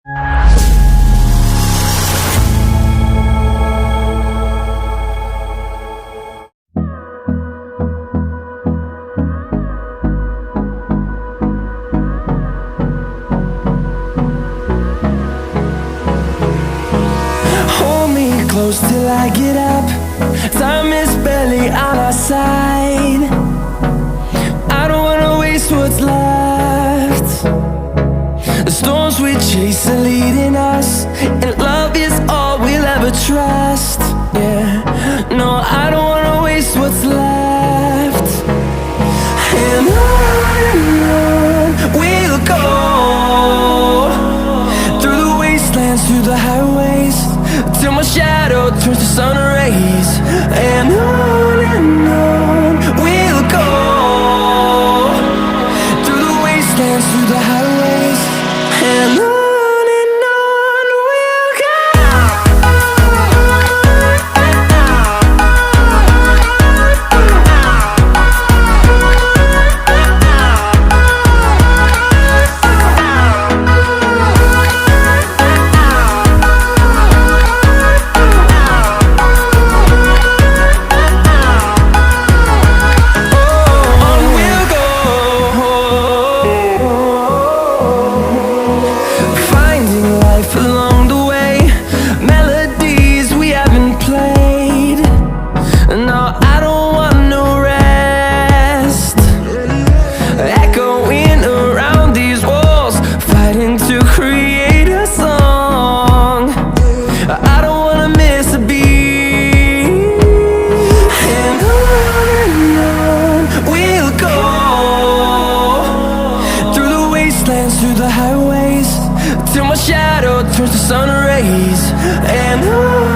Hold me close till I get up. Time is barely on our side. I don't wanna waste what's left. The storms we chase are leading us, and love is all we'll ever trust. Yeah, no, I don't wanna waste what's left. And on we'll go, through the wastelands, through the highways, till my shadow turns to sun rays. And on we'll go, through the wastelands, through the highways, and on we'll go. Along the way, melodies we haven't played. No, I don't want no rest. Echoing around these walls, fighting to create a song. I don't wanna miss a beat. And on we'll go, through the wastelands, through the highways, till my shadow turns to sun rays. And on